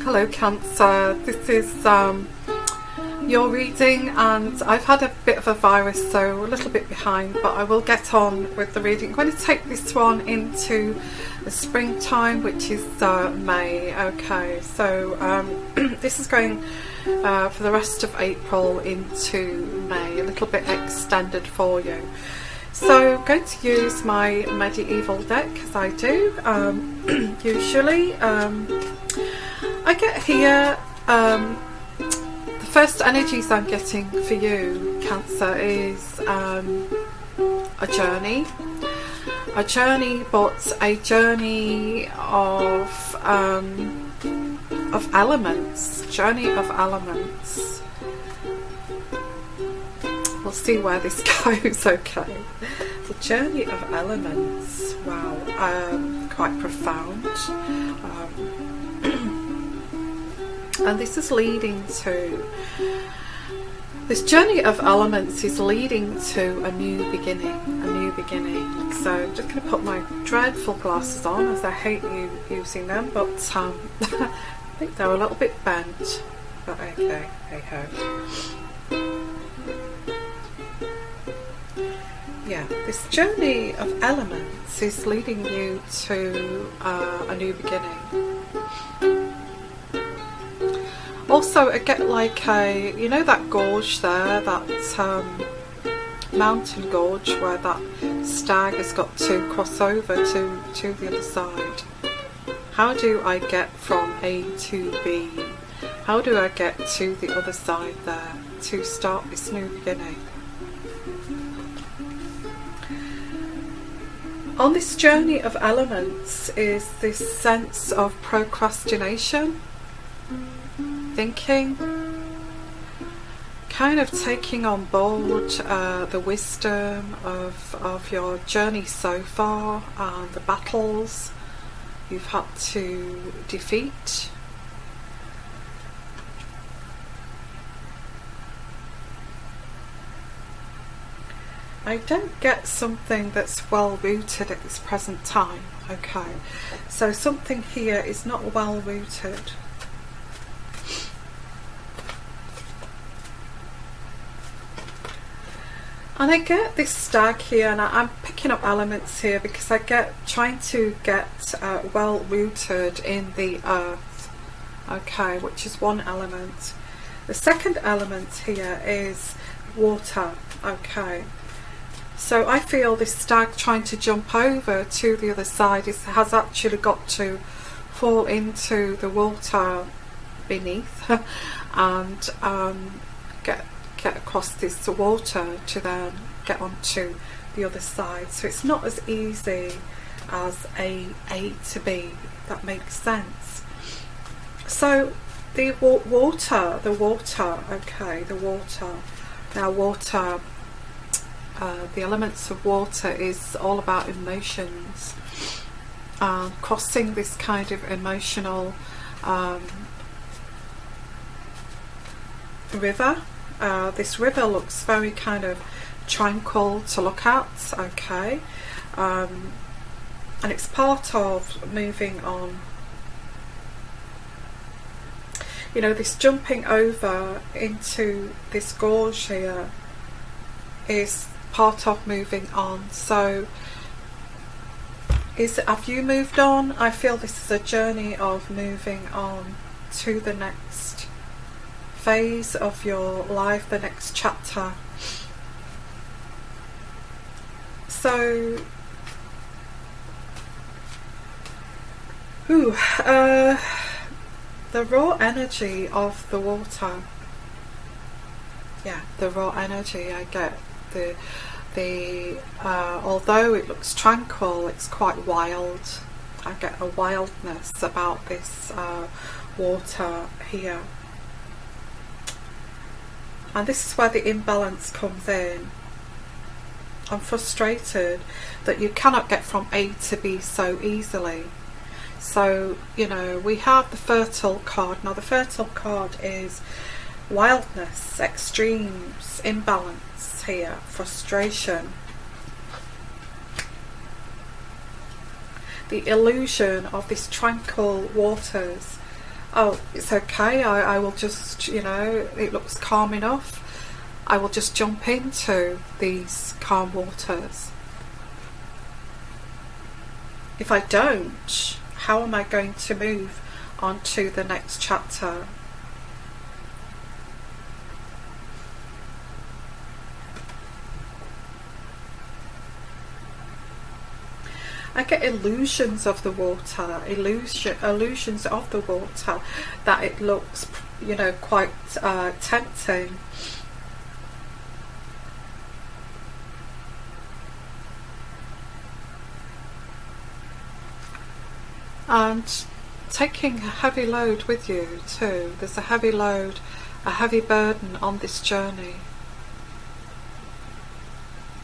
Hello Cancer, this is your reading, and I've had a bit of a virus, so a little bit behind, but I will get on with the reading. I'm going to take this one into the springtime, which is May. Okay, so this is going for the rest of April into May, a little bit extended for you. So I'm going to use my medieval deck, as I do usually. I get here, the first energies I'm getting for you, Cancer, is a journey, but a journey of elements, We'll see where this goes. Okay, the journey of elements. Wow, quite profound. And this is leading to, this journey of elements is leading to a new beginning, So I'm just going to put my dreadful glasses on, as I hate using them, but I think they're a little bit bent, but okay, hey ho. Yeah, this journey of elements is leading you to a new beginning. Also, I get like a, you know, that gorge there, that mountain gorge where that stag has got to cross over to the other side. How do I get from A to B? How do I get to the other side there to start this new beginning? On this journey of elements is this sense of procrastination, thinking, kind of taking on board the wisdom of your journey so far and the battles you've had to defeat. I don't get something that's well rooted at this present time. Okay, so something here is not well rooted. And I get this stag here, and I'm picking up elements here because I get trying to get well rooted in the earth. Okay, which is one element. The second element here is water. Okay, so I feel this stag trying to jump over to the other side has actually got to fall into the water beneath and get across this water to then get onto the other side. So it's not as easy as A to B, if that makes sense. So the water, okay, the water. Now water, the elements of water is all about emotions, crossing this kind of emotional river. This river looks very kind of tranquil to look at, okay, and it's part of moving on. You know, this jumping over into this gorge here is part of moving on. So have you moved on? I feel this is a journey of moving on to the next phase of your life, the next chapter. So the raw energy of the water, yeah, the raw energy. I get the although it looks tranquil, it's quite wild. I get a wildness about this water here. And this is where the imbalance comes in. I'm frustrated that you cannot get from A to B so easily. So, you know, we have the fertile card. Now the fertile card is wildness, extremes, imbalance here, frustration. the illusion of this tranquil waters. Oh, it's okay, I will just, you know, it looks calm enough, I will just jump into these calm waters. If I don't, how am I going to move on to the next chapter? I get illusions of the water, illusions of the water, that it looks, you know, quite tempting. And taking a heavy load with you too. There's a heavy load, a heavy burden on this journey.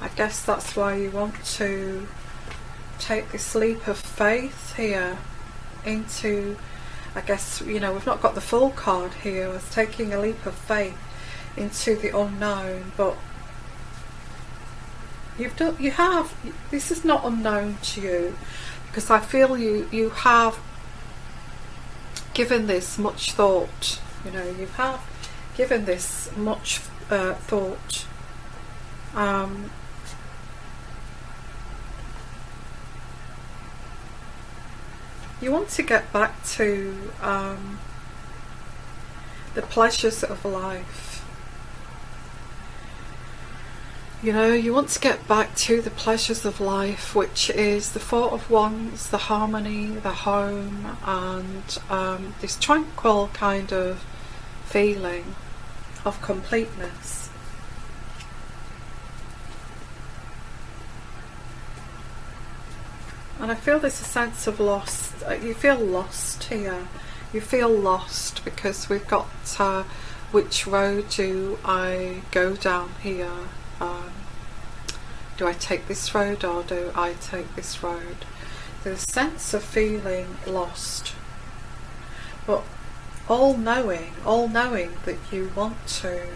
I guess that's why you want to take this leap of faith here into, I guess, you know, we've not got the full card here as taking a leap of faith into the unknown, but you have, this is not unknown to you, because I feel you have given this much thought, you know, you have given this much thought. You want to get back to the pleasures of life. You know, you want to get back to the pleasures of life, which is the Four of Wands, the harmony, the home, and this tranquil kind of feeling of completeness. And I feel there's a sense of lost. You feel lost here. You feel lost because we've got which road do I go down here? Do I take this road or do I take this road? There's a sense of feeling lost, but all knowing that you want to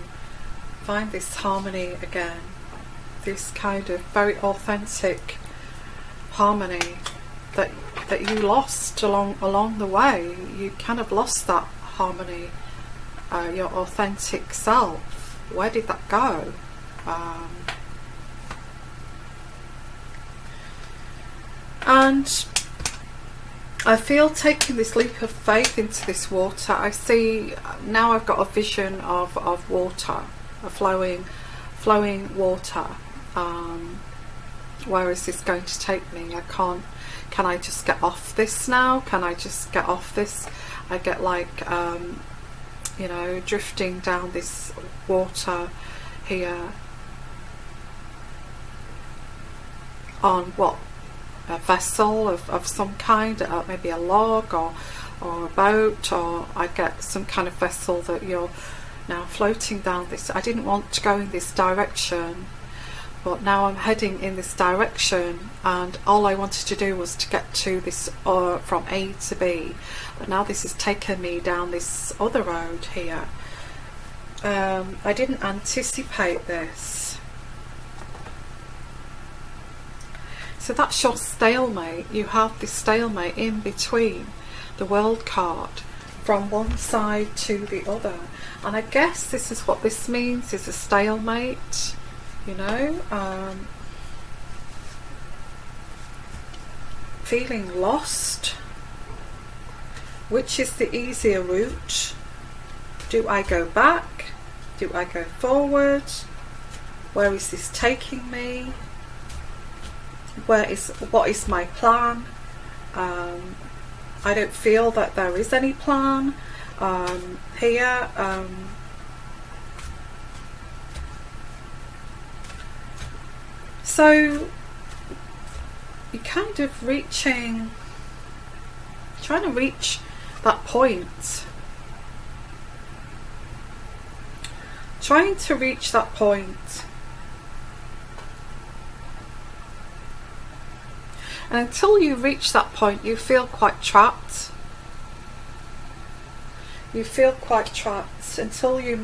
find this harmony again, this kind of very authentic harmony that you lost along the way. You kind of lost that harmony, your authentic self. Where did that go? And I feel taking this leap of faith into this water, I see now I've got a vision of water, a flowing water. Where is this going to take me? Can I just get off this now? Can I just get off this? I get like, you know, drifting down this water here on what? A vessel of some kind, maybe a log or a boat, or I get some kind of vessel that you're now floating down this. I didn't want to go in this direction, but now I'm heading in this direction, and all I wanted to do was to get to this from A to B, but now this has taken me down this other road here. I didn't anticipate this. So that's your stalemate. You have this stalemate in between the World card from one side to the other, and I guess this is what this means, is a stalemate, you know, feeling lost. Which is the easier route? Do I go back? Do I go forward? Where is this taking me? What is my plan? I don't feel that there is any plan here. So you're kind of trying to reach that point. Trying to reach that point. And until you reach that point, you feel quite trapped. You feel quite trapped until you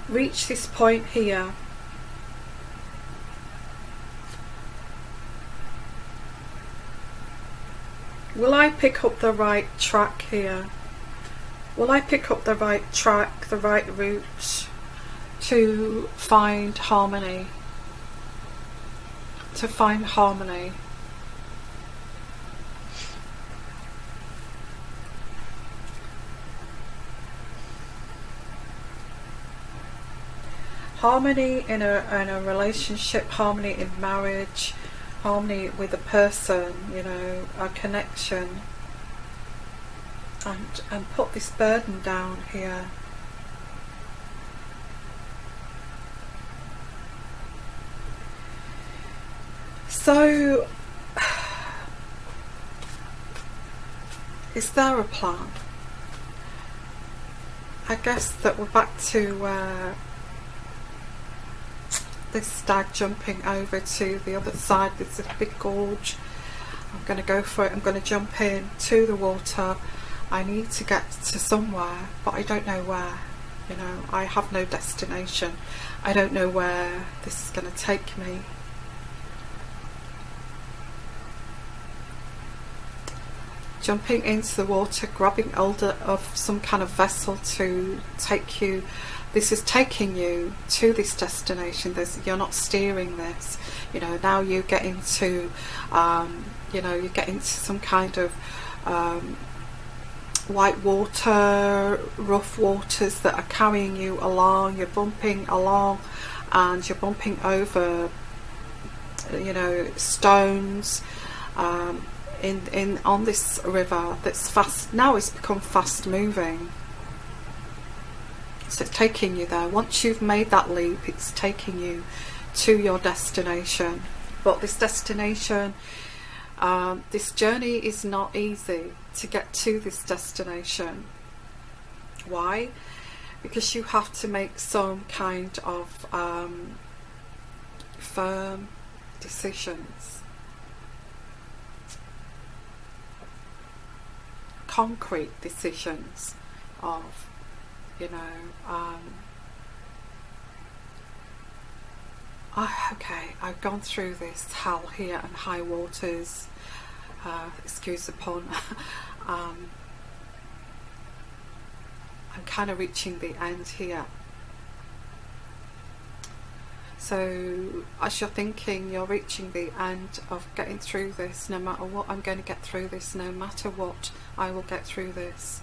reach this point here. Will I pick up the right track here? Will I pick up the right track, the right route to find harmony? To find harmony. Harmony in a relationship, harmony in marriage, harmony with a person, you know, a connection. And put this burden down here. So, is there a plan? I guess that we're back to this stag jumping over to the other side. There's a big gorge. I'm going to go for it. I'm going to jump in to the water. I need to get to somewhere, but I don't know where. You know, I have no destination. I don't know where this is going to take me. Jumping into the water, grabbing hold of some kind of vessel to take you. This is taking you to this destination. You're not steering this. You know, now you get into, you know, you get into some kind of white water, rough waters that are carrying you along. You're bumping along, and you're bumping over, you know, stones. On this river that's fast now. It's become fast moving, so it's taking you there. Once you've made that leap, it's taking you to your destination. But this destination, this journey is not easy to get to this destination. Why? Because you have to make some kind of firm decisions, concrete decisions of, you know, okay, I've gone through this hell here and high waters, excuse the pun. I'm kind of reaching the end here. So as you're thinking you're reaching the end of getting through this, no matter what, I'm going to get through this, no matter what, I will get through this.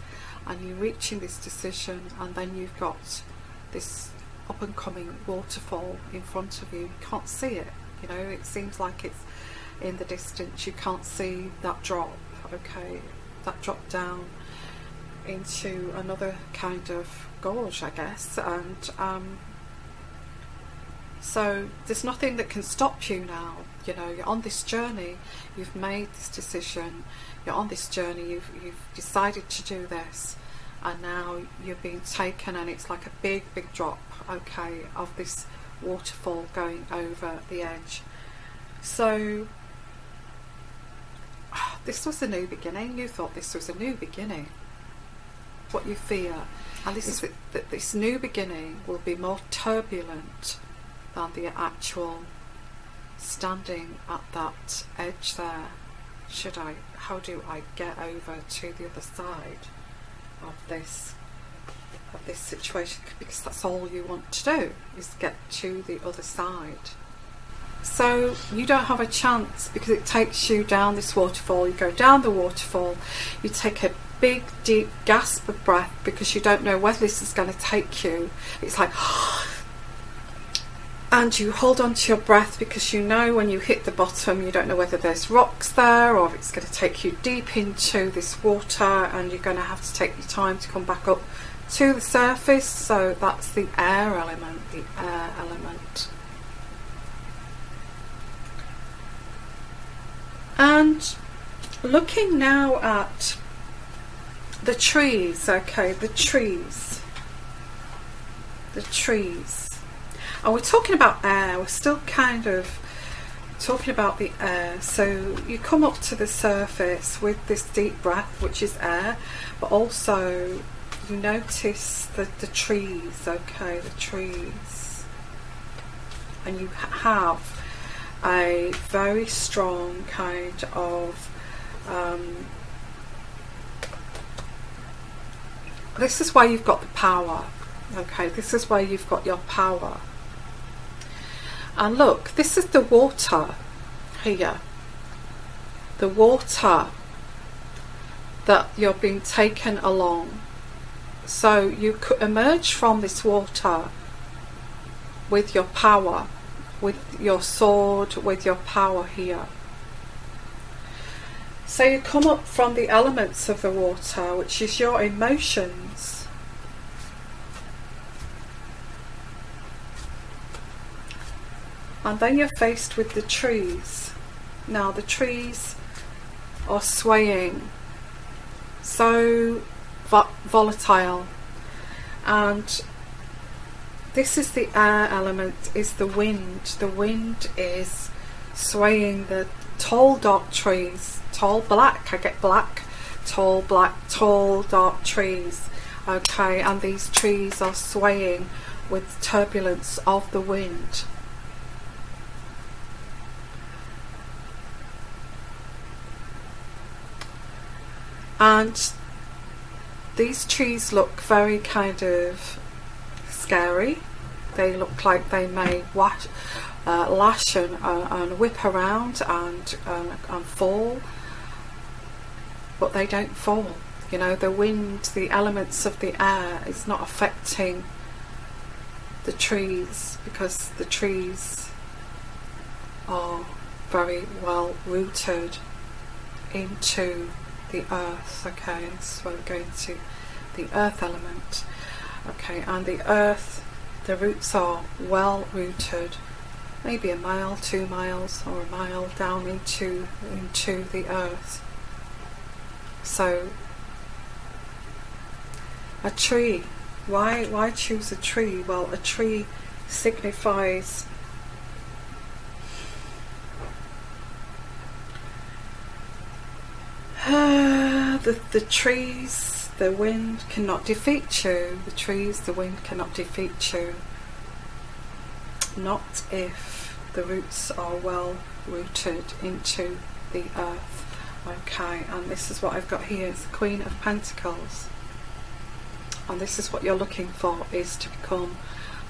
And you're reaching this decision, and then you've got this up and coming waterfall in front of you. You can't see it, you know, it seems like it's in the distance. You can't see that drop, okay, that drop down into another kind of gorge, I guess. And so there's nothing that can stop you now. You know, you're on this journey, you've made this decision, you're on this journey, you've decided to do this, and now you're being taken, and it's like a big drop, okay, of this waterfall going over the edge. So this was a new beginning. You thought this was a new beginning. What you fear, and this is that this new beginning will be more turbulent than the actual standing at that edge there. How do I get over to the other side of this situation? Because that's all you want to do, is get to the other side. So you don't have a chance, because it takes you down this waterfall. You go down the waterfall, you take a big deep gasp of breath, because you don't know where this is going to take you. It's like and you hold on to your breath, because you know when you hit the bottom, you don't know whether there's rocks there or if it's going to take you deep into this water, and you're going to have to take your time to come back up to the surface. So that's the air element, And looking now at the trees, okay, the trees. And we're talking about air, we're still kind of talking about the air. So you come up to the surface with this deep breath, which is air, but also you notice the trees, okay, the trees. And you have a very strong kind of this is where you've got the power. Okay, this is where you've got your power. And look, this is the water here. The water that you're being taken along. So you could emerge from this water with your power, with your sword, with your power here. So you come up from the elements of the water, which is your emotions. And then you're faced with the trees. Now the trees are swaying, so volatile, and this is the air element, is the wind. The wind is swaying the tall dark trees, tall black, I get black, tall black, tall dark trees. Okay, and these trees are swaying with turbulence of the wind. And these trees look very kind of scary. They look like they may lash and whip around and fall, but they don't fall. You know, the wind, the elements of the air is not affecting the trees, because the trees are very well rooted into the earth. Okay, so we're going to the earth element. Okay, and the earth, the roots are well rooted, maybe a mile, 2 miles, or a mile down into the earth. So a tree, why choose a tree? Well, a tree signifies the trees, the wind cannot defeat you. The trees, the wind cannot defeat you. Not if the roots are well rooted into the earth. Okay, and this is what I've got here. It's the Queen of Pentacles. And this is what you're looking for, is to become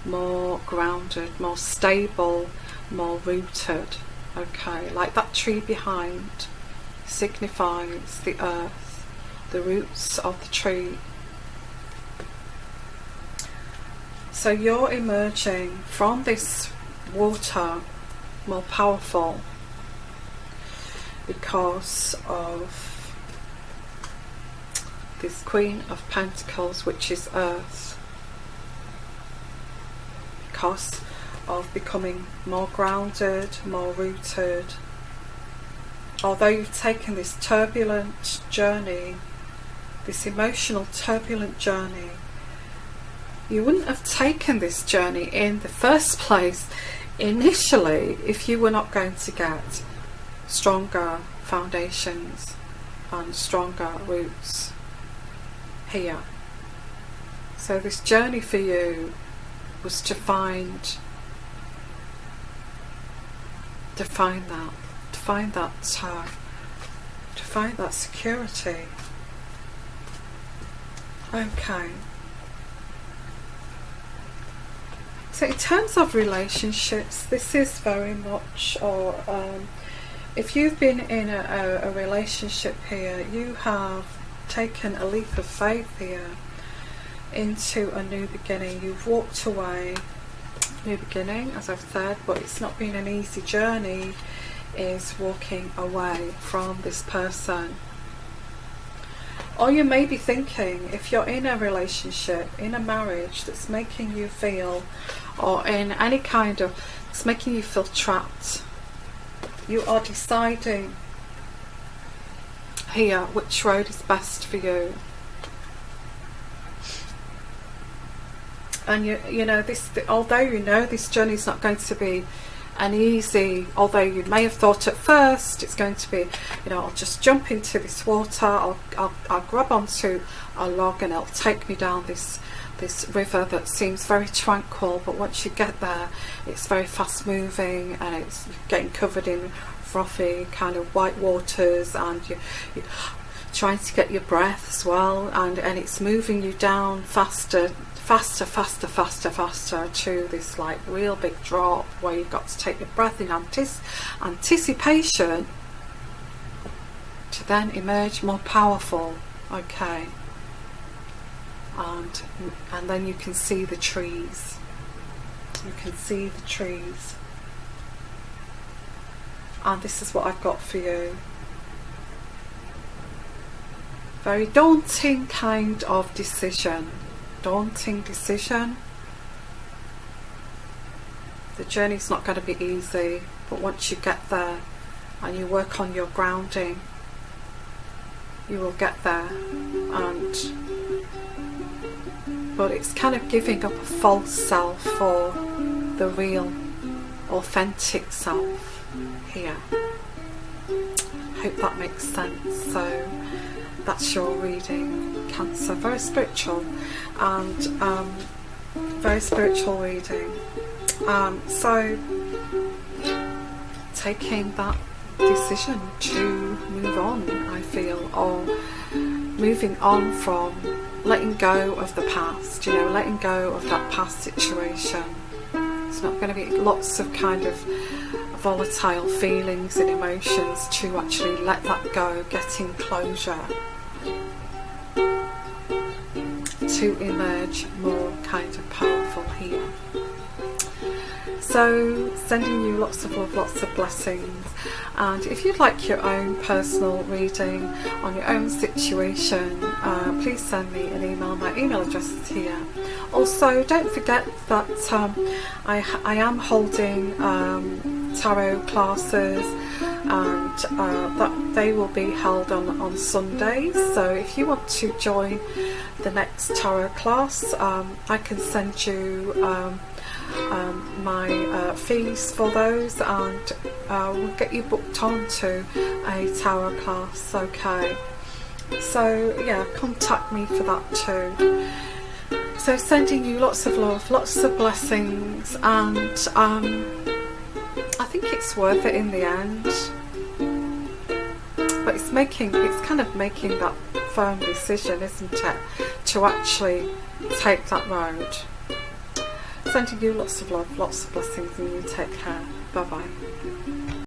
more grounded, more stable, more rooted. Okay, like that tree behind signifies the earth, the roots of the tree. So you're emerging from this water more powerful because of this Queen of Pentacles, which is earth, because of becoming more grounded, more rooted. Although you've taken this turbulent journey, this emotional turbulent journey, you wouldn't have taken this journey in the first place initially if you were not going to get stronger foundations and stronger roots here. So this journey for you was to find that security. Okay. So in terms of relationships, this is very much, or if you've been in a relationship here, you have taken a leap of faith here into a new beginning. You've walked away, new beginning, as I've said, but it's not been an easy journey, is walking away from this person. Or you may be thinking, if you're in a relationship, in a marriage that's making you feel, or in any kind of, it's making you feel trapped, you are deciding here which road is best for you. And you know this, although you know this journey is not going to be an easy, although you may have thought at first it's going to be, you know, I'll just jump into this water, I'll grab onto a log and it'll take me down this river that seems very tranquil, but once you get there it's very fast moving and it's getting covered in frothy kind of white waters, and trying to get your breath as well, and it's moving you down faster to this like real big drop where you've got to take your breath in anticipation to then emerge more powerful. Okay, and then you can see the trees. You can see the trees, and this is what I've got for you. Very daunting kind of decision. Daunting decision. The journey's not going to be easy, but once you get there and you work on your grounding, you will get there. But it's kind of giving up a false self for the real, authentic self here. Hope that makes sense. So that's your reading, Cancer. Very spiritual, and very spiritual reading. So taking that decision to move on, I feel, or moving on from letting go of the past, you know, letting go of that past situation. It's not going to be lots of kind of volatile feelings and emotions, to actually let that go, getting closure, to emerge more kind of powerful here. So sending you lots of love, lots of blessings, and if you'd like your own personal reading on your own situation, please send me an email. My email address is here. Also, don't forget that I am holding tarot classes, and that they will be held on Sundays. So if you want to join the next tarot class, I can send you my fees for those, and we'll get you booked on to a tarot class. Okay, so yeah, contact me for that too. So sending you lots of love, lots of blessings, and I think it's worth it in the end. But it's kind of making that firm decision, isn't it, to actually take that road. Sending you lots of love, lots of blessings, and you take care. Bye bye.